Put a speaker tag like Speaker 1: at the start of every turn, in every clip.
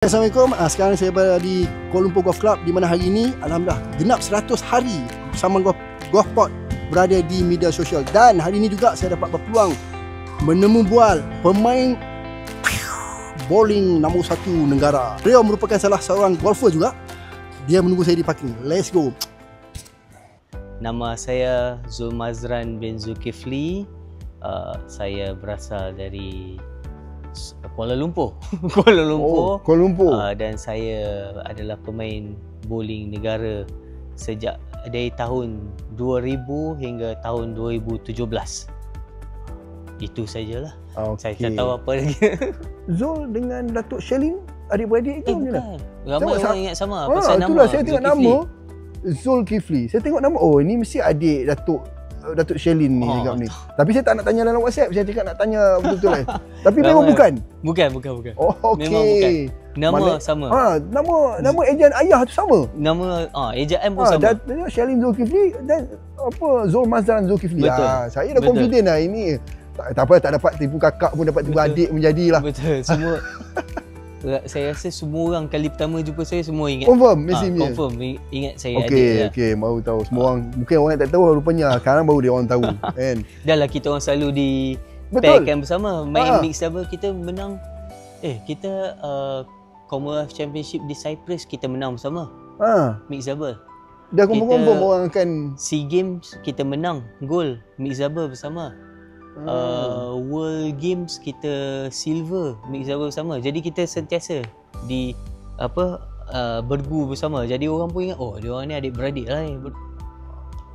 Speaker 1: Assalamualaikum. Sekarang saya berada di Kuala Lumpur Golf Club, di mana hari ini alhamdulillah genap 100 hari bersama Golfport berada di media sosial. Dan hari ini juga saya dapat berpeluang menemu bual pemain bowling nombor 1 negara. Beliau merupakan salah seorang golfer juga. Dia menunggu saya di parking. Let's go.
Speaker 2: Nama saya Zulmazran bin Zulkifli. Saya berasal dari Kuala Lumpur. Kuala Lumpur.
Speaker 1: Oh, Kuala Lumpur.
Speaker 2: Dan saya adalah pemain bowling negara sejak dari tahun 2000 hingga tahun 2017. Itu sajalah.
Speaker 1: Okay.
Speaker 2: Saya tak tahu apa lagi.
Speaker 1: Zul dengan Datuk Shelin adik-beradik itu macam mana?
Speaker 2: Ramai orang ingat sama pasal nama.
Speaker 1: Itulah saya tengok
Speaker 2: Zulkifli.
Speaker 1: nama Zulkifli. Saya tengok nama, oh ini mesti adik Datuk Shelin ni cakap ni. Tapi saya tak nak tanya dalam WhatsApp, saya cakap nak tanya betul-betul lah. Tapi memang bukan.
Speaker 2: Bukan.
Speaker 1: Oh, okey.
Speaker 2: Memang bukan. Nama sama.
Speaker 1: Nama ejen ayah tu sama.
Speaker 2: Nama ejaan pun sama.
Speaker 1: Dan Shelin Zulkifli dan Zulmazran Zulkifli.
Speaker 2: Betul.
Speaker 1: Saya dah confident lah ini. Tak apa, tak dapat tipu kakak pun dapat tipu adik menjadilah.
Speaker 2: Betul. Semua saya rasa semua orang kali pertama jumpa saya semua ingat.
Speaker 1: Confirm mestinya.
Speaker 2: Confirm ingat saya adik.
Speaker 1: Okey, baru tahu. Semua orang, mungkin orang yang tak tahu rupanya sekarang baru dia orang tahu kan.
Speaker 2: Dah lah kita orang selalu di
Speaker 1: Betul.
Speaker 2: pairkan bersama. Main mix double kita menang. Kita Commonwealth Championship di Cyprus kita menang bersama. Mix double.
Speaker 1: Dah confirm orang akan
Speaker 2: SEA Games kita menang gol mix double bersama. World Games kita silver mix double bersama. Jadi kita sentiasa di bergu bersama. Jadi orang pun ingat dia orang ni adik-beradik lah ni.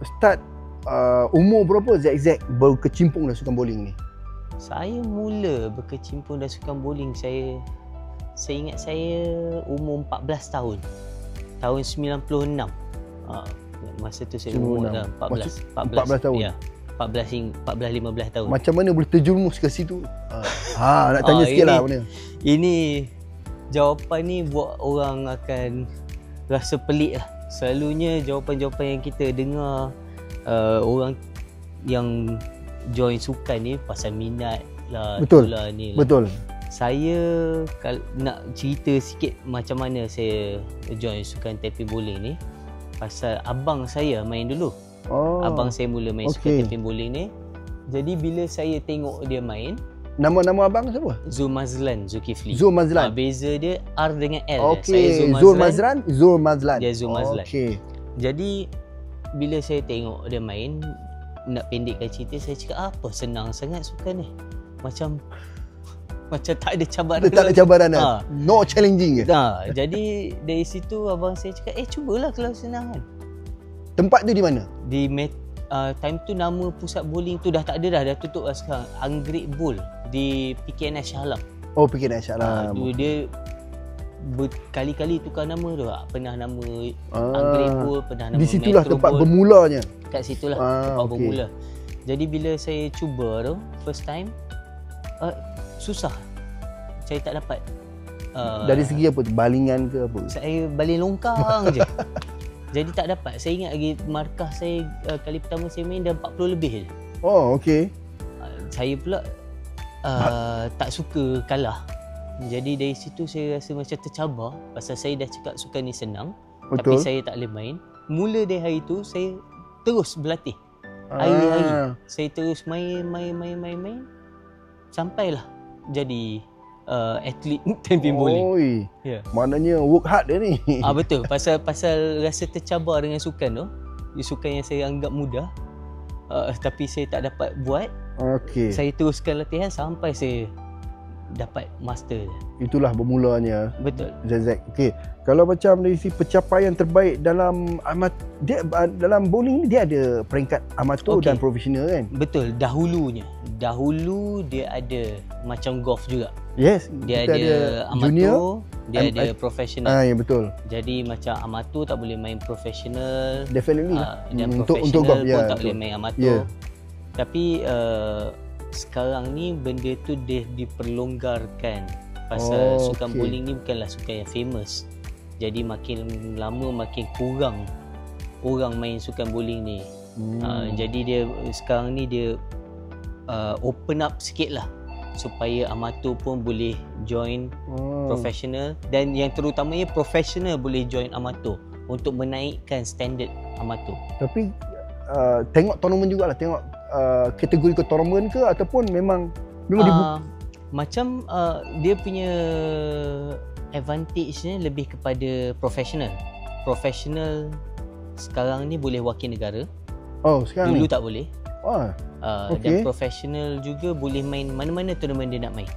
Speaker 1: Start umur berapa Zack berkecimpung dalam sukan bowling ni?
Speaker 2: Saya mula berkecimpung dalam sukan bowling saya ingat saya umur 14 tahun. Tahun 96. Masa tu saya umur dah 14
Speaker 1: tahun.
Speaker 2: Ya. 14-15 tahun.
Speaker 1: Macam mana boleh terjerumus ke situ? Nak tanya sikit lah benda.
Speaker 2: Ini jawapan ni buat orang akan rasa pelik lah. Selalunya jawapan-jawapan yang kita dengar orang yang join sukan ni pasal minat lah.
Speaker 1: Betul.
Speaker 2: Ni lah.
Speaker 1: Betul.
Speaker 2: Saya nak cerita sikit macam mana saya join sukan tapping bowling ni. Pasal abang saya main dulu. Abang saya mula main sukan tapping bowling ni. Jadi bila saya tengok dia main,
Speaker 1: nama abang siapa?
Speaker 2: Zulmazran Zulkifli.
Speaker 1: Zulmazran.
Speaker 2: Beza dia R dengan L.
Speaker 1: Okey.
Speaker 2: Saya
Speaker 1: Zulmazran.
Speaker 2: Dia Zulmazran.
Speaker 1: Okey.
Speaker 2: Jadi bila saya tengok dia main, nak pendekkan cerita, saya cakap apa senang sangat sukan ni. Macam tak ada cabaran.
Speaker 1: Tak ada cabaran dah. No challenging ke?
Speaker 2: Jadi dari situ abang saya cakap, cubalah kalau senang kan.
Speaker 1: Tempat tu di mana?
Speaker 2: Di time tu nama pusat bowling tu dah tak ada dah tutup lah sekarang. Anggrek Bowl di PKNS Shah Alam.
Speaker 1: Oh, PKNS Shah Alam.
Speaker 2: Dia berkali-kali tukar nama tu. Pernah nama Anggrek Bowl, pernah nama
Speaker 1: di situlah
Speaker 2: Metro
Speaker 1: tempat
Speaker 2: Bowl.
Speaker 1: bermulanya.
Speaker 2: Kat situlah tempat bermula. Jadi bila saya cuba tu first time, susah. Saya tak dapat.
Speaker 1: Dari segi apa tu? Balingan ke apa?
Speaker 2: Saya baling longkang je. Jadi tak dapat. Saya ingat lagi markah saya kali pertama saya main dah 40 lebih je.
Speaker 1: Oh, okey.
Speaker 2: Saya pula tak suka kalah. Jadi dari situ saya rasa macam tercabar pasal saya dah cakap sukan ni senang.
Speaker 1: Betul.
Speaker 2: Tapi saya tak boleh main. Mula dari hari tu saya terus berlatih. Hari-hari saya terus main sampailah jadi atlet tapping bowling.
Speaker 1: Maknanya work hard dia ni.
Speaker 2: Betul. Pasal rasa tercabar dengan sukan tu. Sukan yang saya anggap mudah. Tapi saya tak dapat buat. Saya teruskan latihan sampai saya dapat master.
Speaker 1: Itulah bermulanya.
Speaker 2: Betul.
Speaker 1: Zack. Okey. Kalau macam dari si pencapaian terbaik dalam dalam bowling ni, dia ada peringkat amatur dan profesional kan?
Speaker 2: Betul. Dahulu dia ada macam golf juga.
Speaker 1: Yes.
Speaker 2: Dia ada amatur, junior, dia ada profesional.
Speaker 1: Ya betul.
Speaker 2: Jadi macam amatur tak boleh main profesional.
Speaker 1: Definitely lah.
Speaker 2: Dan profesional golf, pun tak boleh main amatur. Tapi sekarang ni benda tu dia diperlonggarkan. Pasal sukan bowling ni bukanlah sukan yang famous. Jadi makin lama makin kurang orang main sukan bowling ni. Jadi dia sekarang ni dia open up sikit lah. supaya amatur pun boleh join professional, dan yang terutamanya professional boleh join amatur untuk menaikkan standard amatur.
Speaker 1: Tapi tengok tournament jugalah, tengok kategori ke tournament ke ataupun memang
Speaker 2: macam dia punya advantage-nya lebih kepada professional. Professional sekarang ni boleh wakil negara.
Speaker 1: Sekarang
Speaker 2: dulu
Speaker 1: ni
Speaker 2: tak boleh. Dan professional juga boleh main mana-mana tournament dia nak main.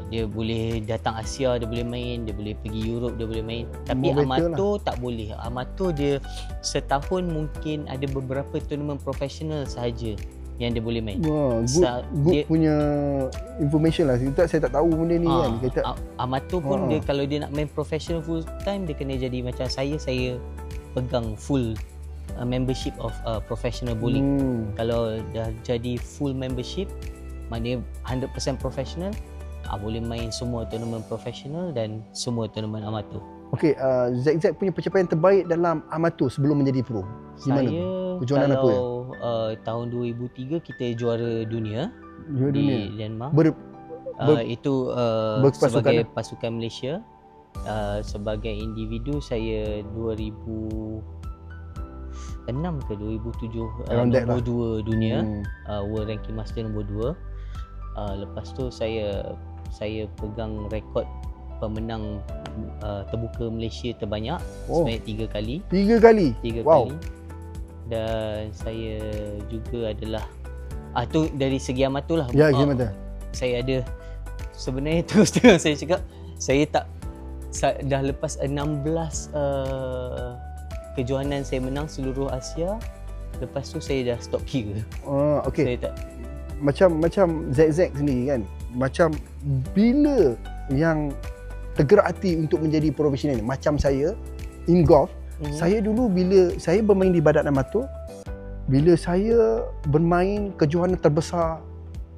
Speaker 2: Dia boleh datang Asia, dia boleh main, dia boleh pergi Europe, dia boleh main. Tapi amatur tak boleh. Amatur dia setahun mungkin ada beberapa tournament profesional sahaja yang dia boleh main.
Speaker 1: Good punya information lah. Saya tak tahu benda ni kan.
Speaker 2: Amatur pun dia kalau dia nak main professional full time, dia kena jadi macam saya pegang full membership of professional bowling. Kalau dah jadi full membership, maknanya 100% professional, boleh main semua tournament profesional dan semua tournament amatur.
Speaker 1: Okey, Zack punya pencapaian terbaik dalam amatur sebelum menjadi pro.
Speaker 2: Saya kalau tahun 2003 kita juara dunia di Denmark. Itu sebagai pasukan Malaysia. Sebagai individu saya 2006 ke 2007 nombor 2 dunia, World Ranking Master nombor 2. Lepas tu saya pegang rekod pemenang terbuka Malaysia terbanyak sebanyak 3 kali.
Speaker 1: 3 kali?
Speaker 2: 3 kali. Dan saya juga adalah tu dari segi amatur lah.
Speaker 1: Ya, gimana?
Speaker 2: Saya ada sebenarnya terus terang saya cakap, saya dah lepas 16 kejohanan saya menang seluruh Asia. Lepas tu saya dah stop kira.
Speaker 1: Okey.
Speaker 2: Saya tak
Speaker 1: macam Zack sendiri kan. Macam bila yang tergerak hati untuk menjadi profesional, macam saya in golf, saya dulu bila saya bermain di badan amatur, bila saya bermain kejohanan terbesar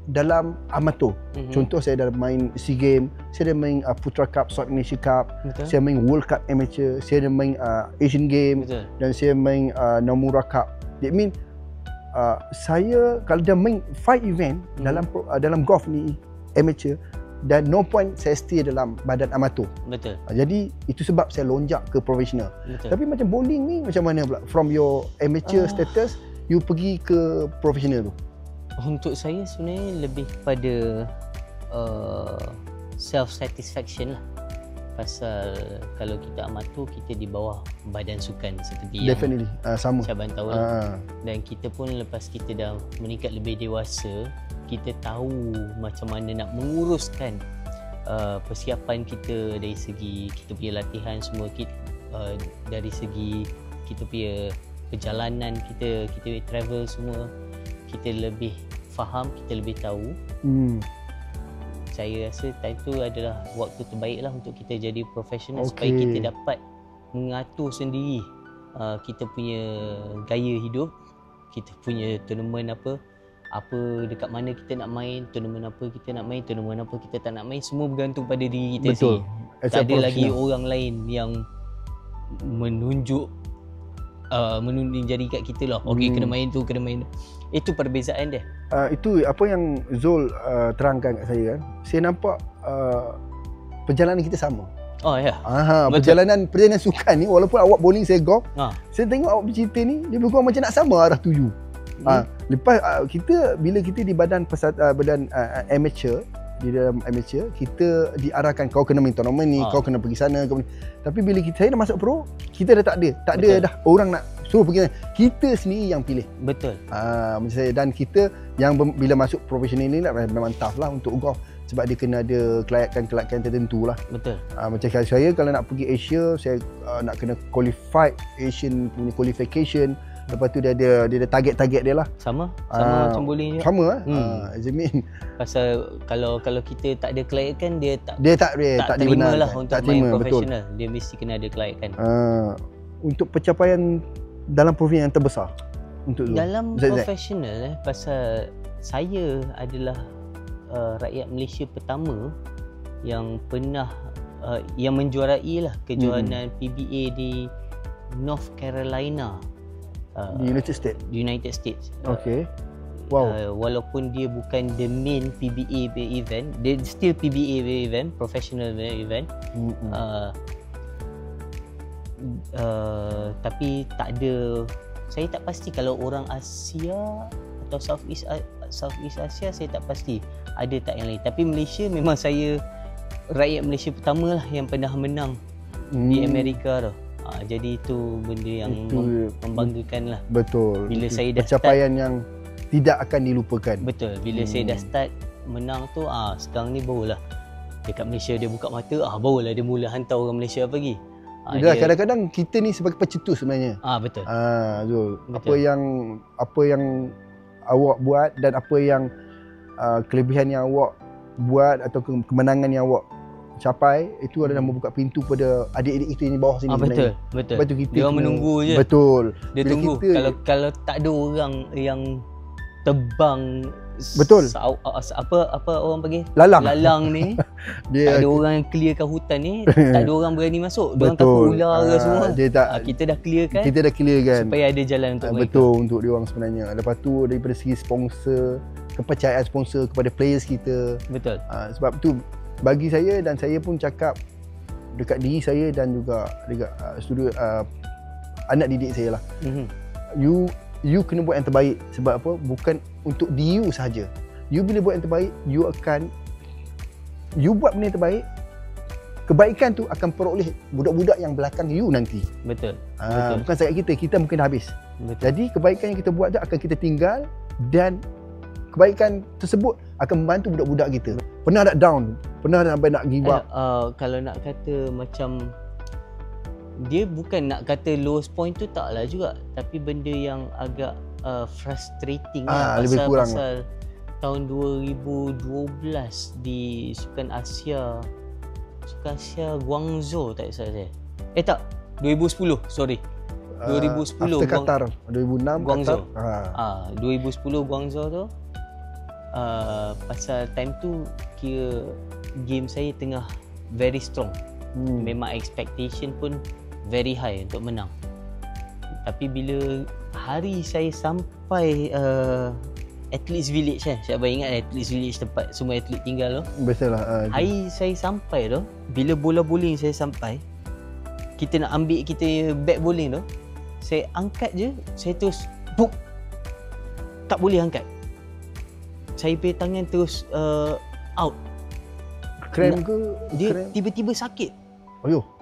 Speaker 1: dalam amatur. Contoh saya dah main SEA Games, saya dah main Putra Cup, South Indonesia Cup, saya main World Cup Amateur, saya dah main Asian Games, dan saya main Nomura Cup. That mean saya kalau dah main 5 event dalam golf ni amateur, dan no point saya stay dalam badan amatur.
Speaker 2: Betul.
Speaker 1: Jadi itu sebab saya lonjak ke profesional.
Speaker 2: Betul.
Speaker 1: Tapi macam bowling ni macam mana pula? From your amateur status you pergi ke profesional tu?
Speaker 2: Untuk saya sebenarnya lebih kepada self satisfaction lah. Pasal kalau kita amatur, kita di bawah badan sukan seperti
Speaker 1: Definitely. Sama.
Speaker 2: Caban tahu lah. Dan kita pun lepas kita dah meningkat lebih dewasa, kita tahu macam mana nak menguruskan persiapan kita dari segi kita punya latihan semua, dari segi kita punya perjalanan, kita punya travel semua, kita lebih faham, kita lebih tahu. Saya rasa time tu adalah waktu terbaik lah untuk kita jadi profesional, supaya kita dapat mengatur sendiri kita punya gaya hidup, kita punya tournament apa dekat mana kita nak main, tournament apa kita nak main, tournament apa kita tak nak main, semua bergantung pada diri kita sendiri. Tak ada lagi orang lain yang menunjuk jadi kat kita lah, kena main tu, kena main. Itu perbezaan dia.
Speaker 1: Itu apa yang Zul terangkan kat saya kan. Saya nampak perjalanan kita sama. Perjalanan sukan ni, walaupun awak bowling, saya golf, saya tengok awak bercerita ni, dia berkurang macam nak sama arah tuju. Lepas bila kita di badan amateur, di dalam amateur, kita diarahkan kau kena main tournament ni, kau kena pergi sana, tapi bila saya dah masuk pro, kita dah tak ada dah orang nak suruh pergi sana. Kita sendiri yang pilih.
Speaker 2: Betul.
Speaker 1: Macam saya, dan kita yang bila masuk profesional ni memang tough lah untuk golf, sebab dia kena ada kelayakan tertentu lah.
Speaker 2: Betul.
Speaker 1: Macam saya kalau nak pergi Asia, saya nak kena qualified Asian punya qualification. Lepas tu dia ada target-target dia lah.
Speaker 2: Sama macam bowling je.
Speaker 1: Sama Zamin.
Speaker 2: Pasal kalau kita tak ada kelayakan, dia tak
Speaker 1: dibenarkan
Speaker 2: terima lah untuk main profesional. Dia mesti kena ada kelayakan.
Speaker 1: Untuk pencapaian dalam profesional yang terbesar untuk
Speaker 2: dalam profesional, pasal saya adalah rakyat Malaysia pertama yang pernah yang menjuarai lah kejohanan PBA di North Carolina,
Speaker 1: di United States.
Speaker 2: Okey. Walaupun dia bukan the main PBA event, dia still PBA event, professional event. Tapi tak ada, saya tak pasti kalau orang Asia atau Southeast Asia, saya tak pasti ada tak yang lain. Tapi Malaysia memang saya rakyat Malaysia pertama lah yang pernah menang di Amerika tu. Jadi itu benda yang membanggakan lah.
Speaker 1: Betul.
Speaker 2: Bila saya dah
Speaker 1: pencapaian yang tidak akan dilupakan.
Speaker 2: Betul. Bila saya dah start menang tu, sekarang ni barulah dekat Malaysia dia buka mata, barulah dia mula hantar orang Malaysia pergi.
Speaker 1: Kadang-kadang kita ni sebagai pencetus sebenarnya.
Speaker 2: Betul.
Speaker 1: Betul. Apa yang awak buat dan apa yang kelebihan yang awak buat atau kemenangan yang awak capai, itu adalah membuka pintu pada adik-adik kita yang di bawah sini.
Speaker 2: Betul.
Speaker 1: Lepas tu kita
Speaker 2: dia menunggu je.
Speaker 1: Betul.
Speaker 2: Dia bila tunggu. Kalau tak ada orang yang terbang,
Speaker 1: betul.
Speaker 2: Apa orang panggil?
Speaker 1: Lalang
Speaker 2: ni. Tak ada orang yang clearkan hutan ni, tak ada orang berani masuk. Dia orang takut ular ke semua. Kita dah clearkan. Supaya ada jalan untuk mereka.
Speaker 1: Betul, untuk dia orang sebenarnya. Lepas tu daripada segi sponsor, kepercayaan sponsor kepada players kita.
Speaker 2: Betul.
Speaker 1: Sebab tu bagi saya, dan saya pun cakap dekat diri saya dan juga dekat studio anak didik saya lah. You kena buat yang terbaik. Sebab apa? Bukan untuk diri you sahaja. You bila buat yang terbaik, you buat benda yang terbaik, kebaikan tu akan peroleh budak-budak yang belakang you nanti.
Speaker 2: Betul.
Speaker 1: Bukan setakat kita mungkin dah habis.
Speaker 2: Betul.
Speaker 1: Jadi kebaikan yang kita buat tu akan kita tinggal, dan kebaikan tersebut akan membantu budak-budak kita. Pernah tak down? Pernah tak sampai nak give up?
Speaker 2: Kalau nak kata macam, dia bukan nak kata lowest point tu taklah juga, tapi benda yang agak frustrating
Speaker 1: lebih kurang
Speaker 2: pasal tahun 2012 di Sukan Asia Guangzhou, tak salah saya. Tak, 2010, sorry. 2010
Speaker 1: after Qatar, 2006
Speaker 2: Guangzhou.
Speaker 1: Qatar.
Speaker 2: 2010 Guangzhou tu, pasal time tu kira game saya tengah very strong. Memang expectation pun very high untuk menang. Tapi bila hari saya sampai Athletes Village Syabas ingat Athletes Village, tempat semua atlet tinggal tu.
Speaker 1: Biasalah.
Speaker 2: Hari saya sampai tu, bila bola bowling saya sampai, kita nak ambil kita bat bowling tu, saya angkat je, saya terus book, tak boleh angkat. Saya punya tangan terus out.
Speaker 1: Cramp ke?
Speaker 2: Dia tiba-tiba sakit.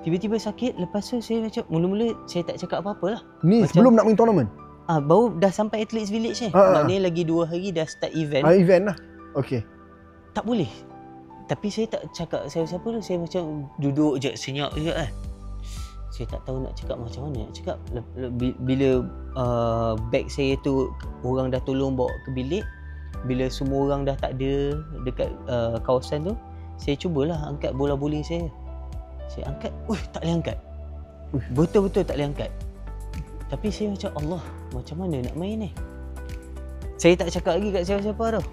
Speaker 2: Tiba-tiba sakit. Lepas tu saya macam, mula-mula saya tak cakap apa-apa lah.
Speaker 1: Ni macam, sebelum nak main tournament?
Speaker 2: Baru dah sampai Athletes Village ni. Maknanya lagi 2 hari dah start event.
Speaker 1: Event lah. Okay.
Speaker 2: Tak boleh. Tapi saya tak cakap siapa-siapa tu. Saya macam duduk je, senyap je kan. Saya tak tahu nak cakap macam mana nak cakap. Bila bag saya tu orang dah tolong bawa ke bilik, bila semua orang dah tak ada dekat kawasan tu, saya cubalah angkat bola bowling saya. Saya angkat, tak boleh angkat. Betul-betul tak boleh angkat. Tapi saya macam, Allah, macam mana nak main ni? Saya tak cakap lagi kat siapa-siapa tau.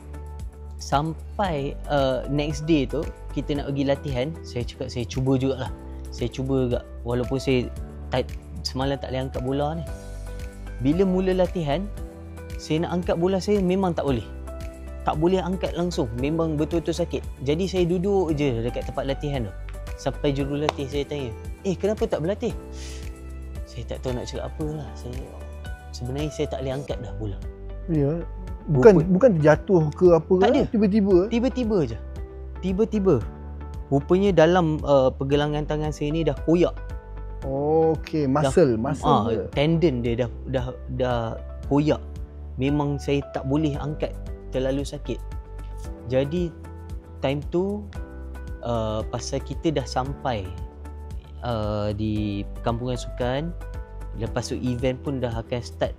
Speaker 2: Sampai next day tu, kita nak pergi latihan, saya cakap saya cuba jugalah. Saya cuba juga, walaupun saya semalam tak boleh angkat bola ni. Bila mula latihan, saya nak angkat bola saya memang tak boleh. Tak boleh angkat langsung, memang betul-betul sakit. Jadi saya duduk je dekat tempat latihan tu. Sampai jurulatih saya tanya, kenapa tak berlatih? Saya tak tahu nak cakap apa lah. Sebenarnya saya tak boleh angkat dah bola.
Speaker 1: Ya. Bukan terjatuh ke apa
Speaker 2: tak
Speaker 1: ke?
Speaker 2: Tiba-tiba. Tiba-tiba je. Tiba-tiba. Rupanya dalam pergelangan tangan saya ni dah koyak.
Speaker 1: Okey, muscle.
Speaker 2: Tendon dia dah koyak. Memang saya tak boleh angkat, terlalu sakit. Jadi time tu pasal kita dah sampai di kampungan sukan, lepas tu event pun dah akan start.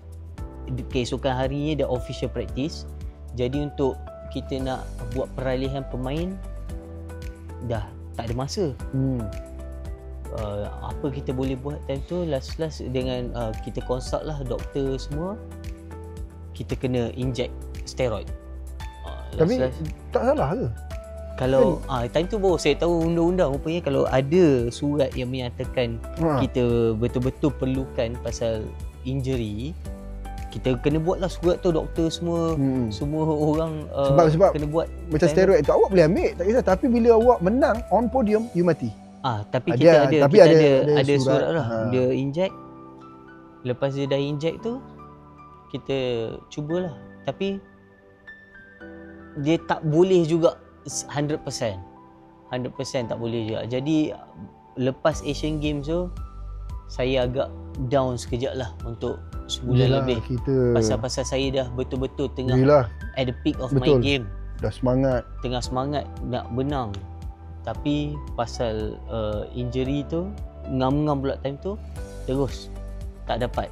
Speaker 2: Keesokan harinya dah official practice. Jadi untuk kita nak buat peralihan pemain dah tak ada masa. Apa kita boleh buat time tu, last dengan kita consult lah doktor semua, kita kena inject steroid.
Speaker 1: Tapi tak salah ke?
Speaker 2: Kalau time tu baru saya tahu undang-undang, rupanya kalau ada surat yang menyatakan kita betul-betul perlukan pasal injury, kita kena buatlah surat tu, doktor semua semua orang
Speaker 1: sebab
Speaker 2: kena buat
Speaker 1: macam steroid tu awak boleh ambil tak kisah, tapi bila awak menang on podium you mati.
Speaker 2: Tapi kita ada surat lah. Dia inject, lepas dia dah inject tu kita cubalah, tapi dia tak boleh juga 100% tak boleh juga. Jadi lepas Asian Games tu saya agak down sekejap lah untuk sebulan lebih. Pasal saya dah betul-betul tengah at the peak of my game.
Speaker 1: Dah semangat.
Speaker 2: Tengah semangat nak benang. Tapi pasal injury tu, ngam-ngam pula time tu, terus tak dapat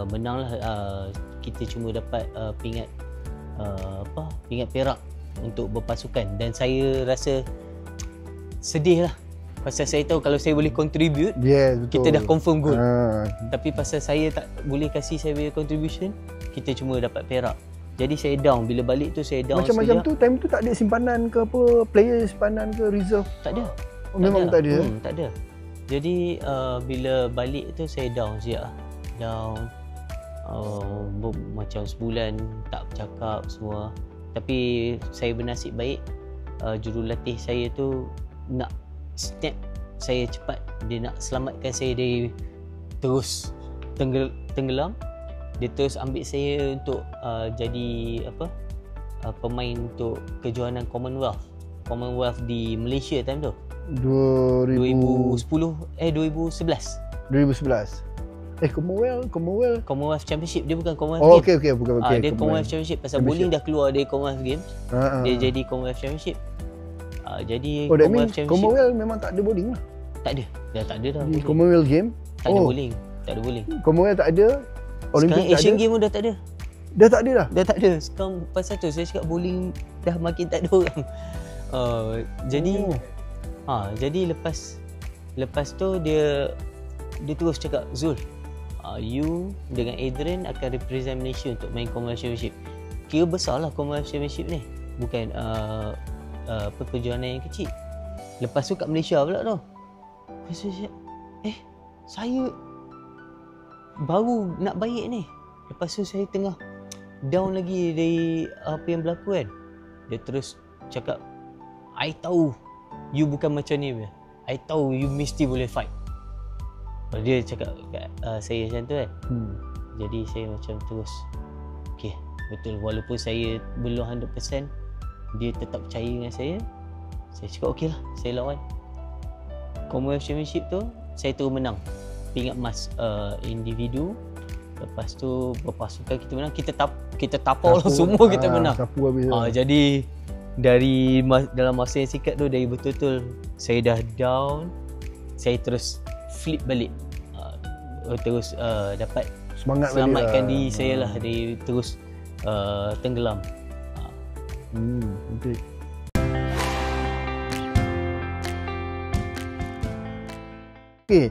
Speaker 2: menang lah. Kita cuma dapat pingat perak untuk berpasukan, dan saya rasa sedih lah. Pasal saya tahu kalau saya boleh contribute, kita dah confirm gold. Tapi pasal saya tak boleh kasih saya punya contribution, kita cuma dapat perak. Jadi saya down. Bila balik tu saya down
Speaker 1: macam tu. Time tu tak ada simpanan ke apa, player simpanan ke reserve?
Speaker 2: Tak ada.
Speaker 1: Memang tak ada.
Speaker 2: Tak ada. Jadi bila balik tu saya down sekejap. Down. Macam sebulan tak bercakap semua. Tapi saya bernasib baik, jurulatih saya tu nak snap saya cepat. Dia nak selamatkan saya dari terus tenggelam. Dia terus ambil saya untuk jadi pemain untuk kejohanan Commonwealth di Malaysia time tu. 2011. Commonwealth Championship. Dia bukan Commonwealth Games.
Speaker 1: Bukan.
Speaker 2: Dia Commonwealth Championship. Pasal bowling dah keluar dari Commonwealth Games. Dia jadi Commonwealth Championship. Jadi
Speaker 1: Commonwealth memang tak ada bowling lah.
Speaker 2: Tak ada. Dah tak ada dah.
Speaker 1: Di Commonwealth Game
Speaker 2: tak ada bowling. Tak ada bowling.
Speaker 1: Commonwealth tak ada.
Speaker 2: Sekarang Asian Games pun dah tak ada.
Speaker 1: Dah tak ada dah?
Speaker 2: Dah tak ada. Sekarang pasal tu saya cakap bowling dah makin tak ada orang. Jadi lepas tu dia terus cakap, Zul, you dengan Adrian akan represent Malaysia untuk main Commonwealth Championship. Kira besar lah Commonwealth Championship ni. Bukan kejohanan yang kecil. Lepas tu kat Malaysia pula tu. Lepas tu saya baru nak baik ni. Lepas tu saya tengah down lagi dari apa yang berlaku kan. Dia terus cakap, I tahu you bukan macam ni. I tahu you mesti boleh fight. Dia cakap kat saya macam tu kan. Jadi saya macam terus okay, betul. Walaupun saya belum 100%, dia tetap percaya dengan saya. Saya cakap okey lah, saya lawan. Commonwealth Championship tu saya terus menang. Pingat emas individu. Lepas tu berpasukan kita menang. Kita tapau lah semua, kita menang. Jadi dari dalam masa yang singkat tu, dari betul-betul saya dah down, saya terus flip balik. Terus dapat selamatkan diri saya lah dari terus tenggelam.
Speaker 1: Okay.